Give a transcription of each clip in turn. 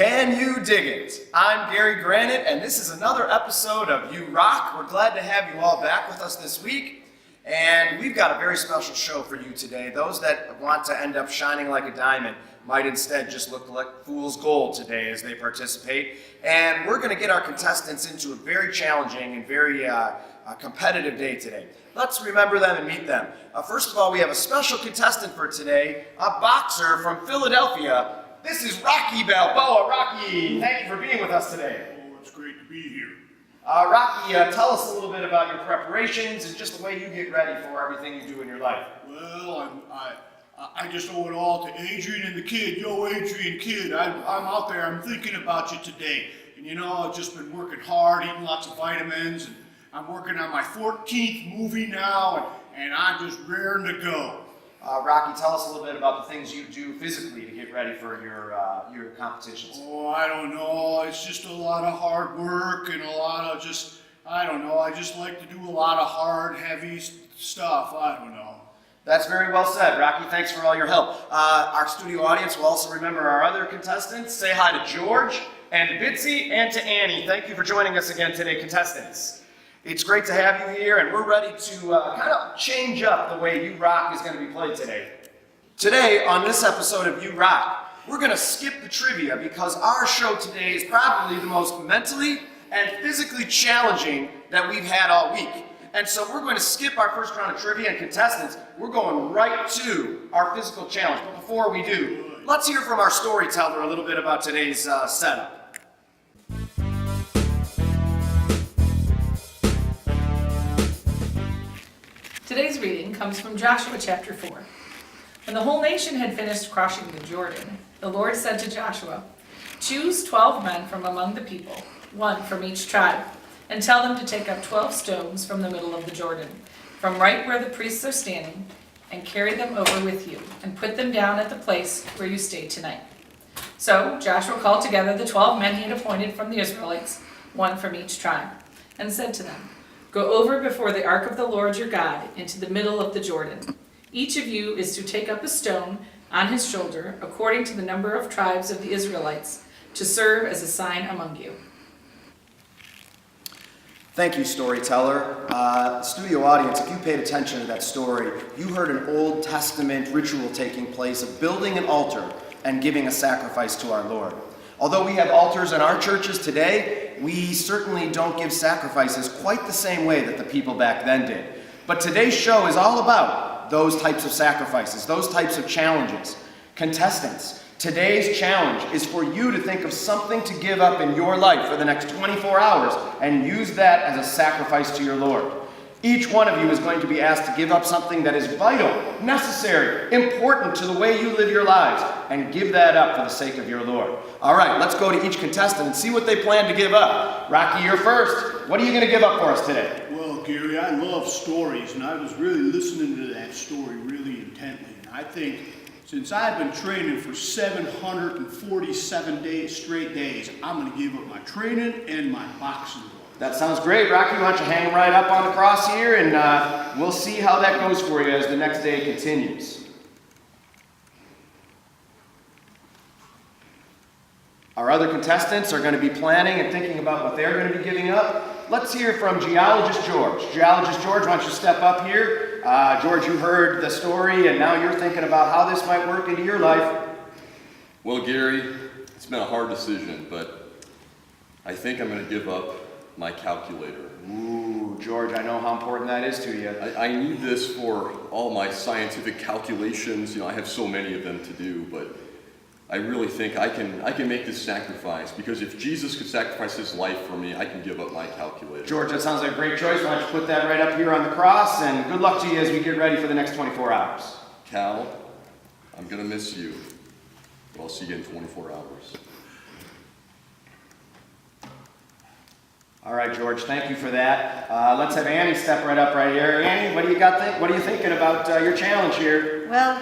Can you dig it? I'm Gary Granite, and this is another episode of You Rock. We're glad to have you all back with us this week, and we've got a very special show for you today. Those that want to end up shining like a diamond might instead just look like fool's gold today as they participate. And we're going to get our contestants into a very challenging and very competitive day today. Let's remember them and meet them. First of all, we have a special contestant for today, a boxer from Philadelphia. This is Rocky Balboa. Rocky, thank you for being with us today. Oh, it's great to be here. Rocky, tell us a little bit about your preparations and just the way you get ready for everything you do in your life. Well, I just owe it all to Adrian and the kid. Yo, Adrian, kid, I'm out there. I'm thinking about you today. And you know, I've just been working hard, eating lots of vitamins, and I'm working on my 14th movie now, and I'm just raring to go. Rocky, tell us a little bit about the things you do physically to get ready for your competitions. Oh, I don't know. It's just a lot of hard work and a lot of just, I don't know. I just like to do a lot of hard, heavy stuff. I don't know. That's very well said, Rocky. Thanks for all your help. Our studio audience will also remember our other contestants. Say hi to George and Bitsy and to Annie. Thank you for joining us again today, contestants. It's great to have you here, and we're ready to kind of change up the way You Rock is going to be played today. Today, on this episode of You Rock, we're going to skip the trivia because our show today is probably the most mentally and physically challenging that we've had all week. And so we're going to skip our first round of trivia and contestants. We're going right to our physical challenge. But before we do, let's hear from our storyteller a little bit about today's setup. Today's reading comes from Joshua chapter 4. When the whole nation had finished crossing the Jordan, the Lord said to Joshua, "Choose 12 men from among the people, one from each tribe, and tell them to take up 12 stones from the middle of the Jordan, from right where the priests are standing, and carry them over with you, and put them down at the place where you stay tonight." So Joshua called together the 12 men he had appointed from the Israelites, one from each tribe, and said to them, "Go over before the ark of the Lord your God into the middle of the Jordan. Each of you is to take up a stone on his shoulder, according to the number of tribes of the Israelites, to serve as a sign among you." Thank you, storyteller. Studio audience, if you paid attention to that story, you heard an Old Testament ritual taking place of building an altar and giving a sacrifice to our Lord. Although we have altars in our churches today, we certainly don't give sacrifices quite the same way that the people back then did. But today's show is all about those types of sacrifices, those types of challenges. Contestants, today's challenge is for you to think of something to give up in your life for the next 24 hours and use that as a sacrifice to your Lord. Each one of you is going to be asked to give up something that is vital, necessary, important to the way you live your lives, and give that up for the sake of your Lord. All right, let's go to each contestant and see what they plan to give up. Rocky, you're first. What are you going to give up for us today? Well, Gary, I love stories, and I was really listening to that story really intently. And I think since I've been training for 747 straight days, I'm going to give up my training and my boxing. That sounds great, Rocky. Why don't you hang right up on the cross here, and we'll see how that goes for you as the next day continues. Our other contestants are going to be planning and thinking about what they're going to be giving up. Let's hear from Geologist George. Geologist George, why don't you step up here? George, you heard the story, and now you're thinking about how this might work into your life. Well, Gary, it's been a hard decision, but I think I'm going to give up my calculator. Ooh, George, I know how important that is to you. I need this for all my scientific calculations. You know, I have so many of them to do, but I really think I can make this sacrifice, because if Jesus could sacrifice his life for me, I can give up my calculator. George, that sounds like a great choice. Why don't you put that right up here on the cross, and good luck to you as we get ready for the next 24 hours. Cal, I'm going to miss you, but I'll see you in 24 hours. All right, George, thank you for that. Let's have Annie step right up right here. Annie, what do you got? What are you thinking about your challenge here? Well,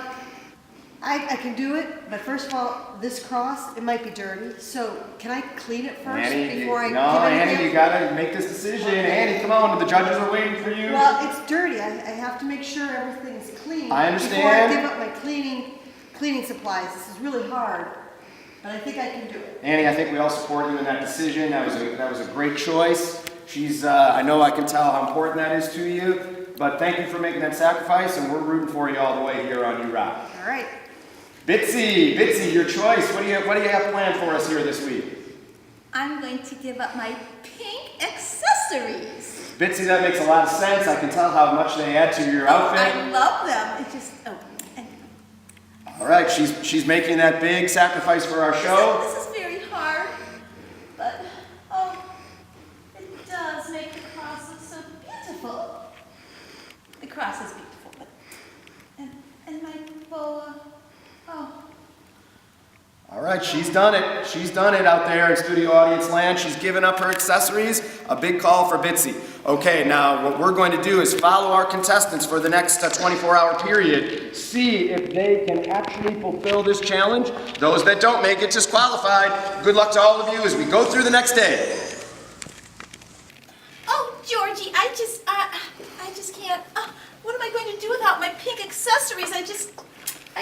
I can do it, but first of all, this cross, it might be dirty. So can I clean it first before I give it Annie, you gotta make this decision. Okay. Annie, come on, the judges are waiting for you. Well, it's dirty. I have to make sure everything's clean. I understand. Before I give up my cleaning supplies. This is really hard. but I think I can do it. Annie, I think we all support you in that decision. That was a great choice. I know I can tell how important that is to you, but thank you for making that sacrifice, and we're rooting for you all the way here on U-Rock. All right. Bitsy, your choice. What do you have planned for us here this week? I'm going to give up my pink accessories. Bitsy, that makes a lot of sense. I can tell how much they add to your outfit. I love them. It just, anyway. All right, she's making that big sacrifice for our show. This is very hard, but, it does make the cross look so beautiful. The cross is beautiful, but, and my boa, All right, she's done it. She's done it out there in studio audience land. She's given up her accessories. A big call for Bitsy. Okay, now what we're going to do is follow our contestants for the next 24-hour period. See if they can actually fulfill this challenge. Those that don't make it disqualified. Good luck to all of you as we go through the next day. Oh, Georgie, I just can't, what am I going to do without my pink accessories? I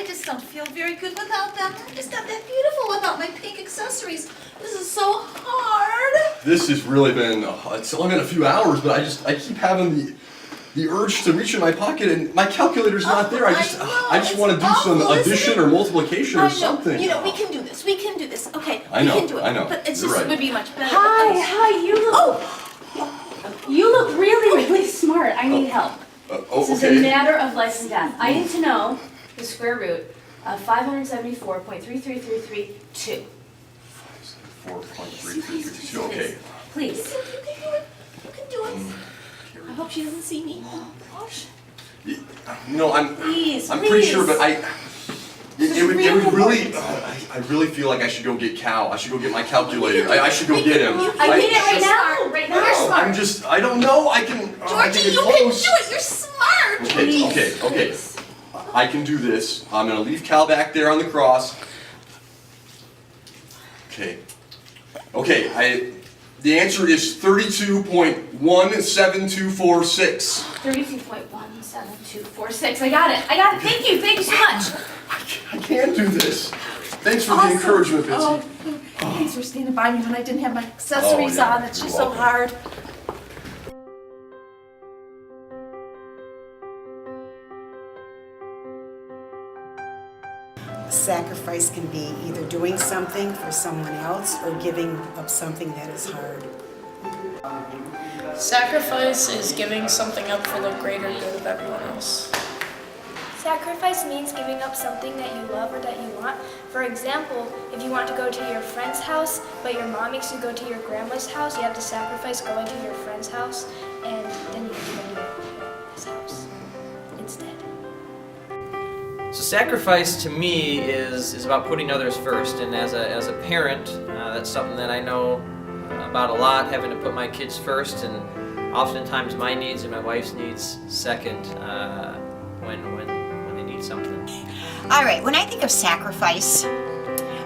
just don't feel very good without them. I'm just not that beautiful without my pink accessories. This is so hard. This has really been, it's only been a few hours, but I keep having the urge to reach in my pocket and my calculator's not there. I just want to do some addition or multiplication or something. You know, we can do this. We can do this. Okay, I know, we can do it. I know. But it's You're just right. would be much better. Hi, you look. You look really, really smart. I need help. This is a Okay. matter of life and death. I need to know the square root of 574.33332. 4.3332, okay. Please. You can do it. You can do it. I hope she doesn't see me. Gosh. I'm Please, pretty sure, please. but it would really, I really feel like I should go get Cal. I should go get my calculator. I should go get him. I need it right now. Right now. You're smart. I don't know, I can Georgie, get you can do close. it. You're smart. Okay. I can do this. I'm gonna leave Cal back there on the cross. Okay, the answer is 32.17246. 32.17246. I got it. Thank you so much. I can't do this. Thanks for the encouragement, Bitsy. Oh, thanks for standing by me when I didn't have my accessories yeah, on. It's you're just so welcome. hard. Sacrifice can be either doing something for someone else or giving up something that is hard. Sacrifice is giving something up for the greater good of everyone else. Sacrifice means giving up something that you love or that you want. For example, if you want to go to your friend's house, but your mom makes you go to your grandma's house, you have to sacrifice going to your friend's house, and then you can go to his house instead. So sacrifice to me is about putting others first, and as a parent, that's something that I know about a lot, having to put my kids first, and oftentimes my needs and my wife's needs second when they need something. All right, when I think of sacrifice,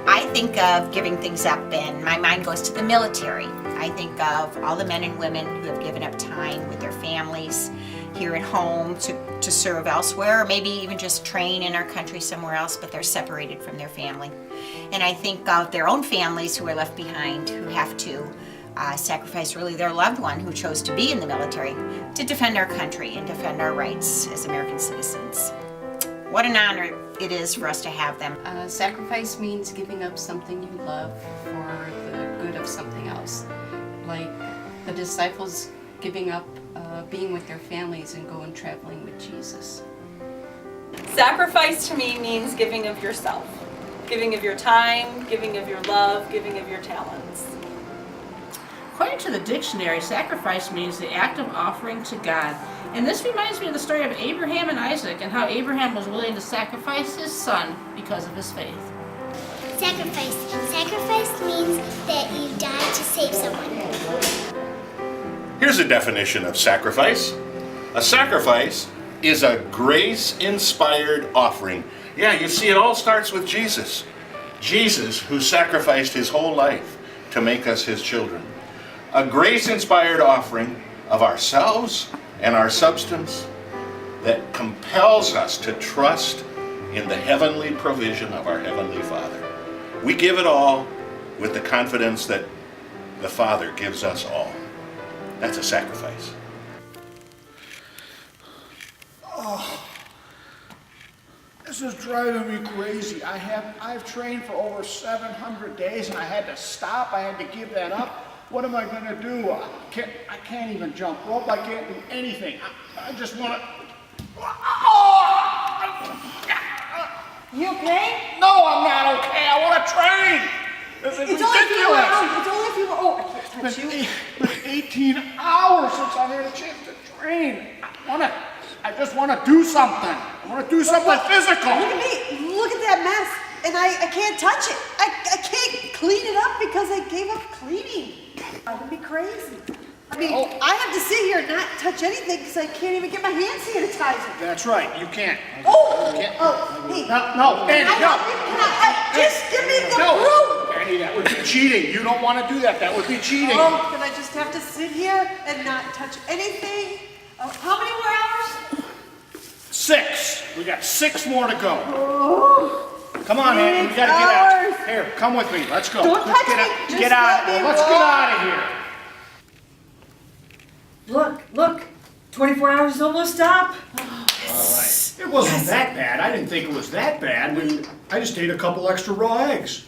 I think of giving things up, and my mind goes to the military. I think of all the men and women who have given up time with their families here at home to serve elsewhere, or maybe even just train in our country somewhere else, but they're separated from their family. And I think of their own families who are left behind, who have to sacrifice really their loved one who chose to be in the military to defend our country and defend our rights as American citizens. What an honor it is for us to have them. Sacrifice means giving up something you love for the good of something else. Like the disciples giving up being with their families and going traveling with Jesus. Sacrifice to me means giving of yourself. Giving of your time, giving of your love, giving of your talents. According to the dictionary, sacrifice means the act of offering to God. And this reminds me of the story of Abraham and Isaac and how Abraham was willing to sacrifice his son because of his faith. Sacrifice. Sacrifice means that you die to save someone. Here's a definition of sacrifice. A sacrifice is a grace-inspired offering. Yeah, you see, it all starts with Jesus. Jesus, who sacrificed his whole life to make us his children. A grace-inspired offering of ourselves and our substance that compels us to trust in the heavenly provision of our Heavenly Father. We give it all with the confidence that the Father gives us all. That's a sacrifice. Oh, this is driving me crazy. I've trained for over 700 days and I had to stop. I had to give that up. What am I going to do? I can't even jump rope. I can't do anything. I just want to... You okay? No, I'm not okay. I want to train. This is ridiculous. It's only if you were, oh, I can't touch you. It's been 18 hours since I had a chance to train. I just want to do something. I want to do something physical. Look at me. Look at that mess. And I can't touch it. I can't clean it up because I gave up cleaning. That would be crazy. I mean, I have to sit here and not touch anything because I can't even get my hand sanitizer. That's right. You can't. Oh, You can't. hey. No, Andy, no. Just give me the broom. Andy, that would be cheating. You don't want to do that. That would be cheating. Oh, can I just have to sit here and not touch anything? How many more hours? 6. We got 6 more to go. Oh. Come on, Andy. We got to get out. Here, come with me. Let's go. Don't Let's touch get me. out. Just Get out. let me Let's get roll. out of here. Look. 24 hours is almost up. All right. It wasn't that bad. I didn't think it was that bad. I just ate a couple extra raw eggs.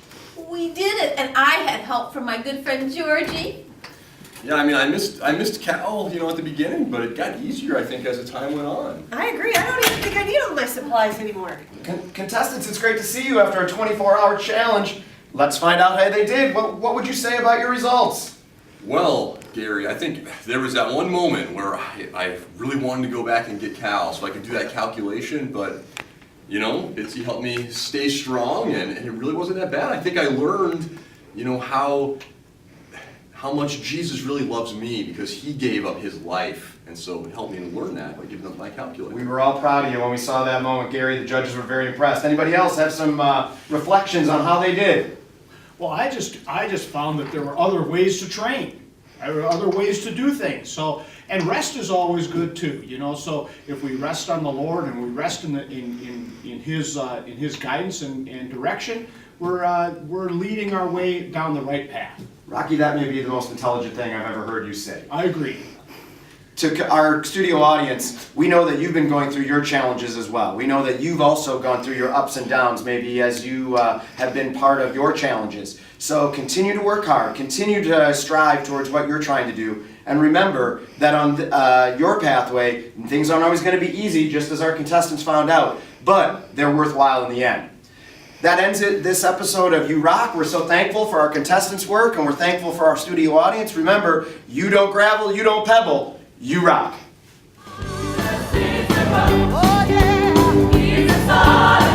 We did it, and I had help from my good friend Georgie. Yeah, I mean, I missed Cal, at the beginning, but it got easier, I think, as the time went on. I agree. I don't even think I need all my supplies anymore. Contestants, it's great to see you after a 24-hour challenge. Let's find out how they did. What would you say about your results? Well, Gary, I think there was that one moment where I really wanted to go back and get Cal so I could do that calculation, but, Bitsy helped me stay strong, and it really wasn't that bad. I think I learned, how much Jesus really loves me because he gave up his life, and so it helped me to learn that by giving up my calculator. We were all proud of you when we saw that moment, Gary. The judges were very impressed. Anybody else have some reflections on how they did? Well, I just found that there were other ways to train. There were other ways to do things. And rest is always good too. So if we rest on the Lord and we rest in His guidance and direction, we're leading our way down the right path. Rocky, that may be the most intelligent thing I've ever heard you say. I agree. To our studio audience, we know that you've been going through your challenges as well. We know that you've also gone through your ups and downs, maybe as you have been part of your challenges. So continue to work hard, continue to strive towards what you're trying to do, and remember that on your pathway, things aren't always going to be easy, just as our contestants found out, but they're worthwhile in the end. That ends this episode of You Rock. We're so thankful for our contestants' work, and we're thankful for our studio audience. Remember, you don't gravel, you don't pebble, you rock. Oh, yeah.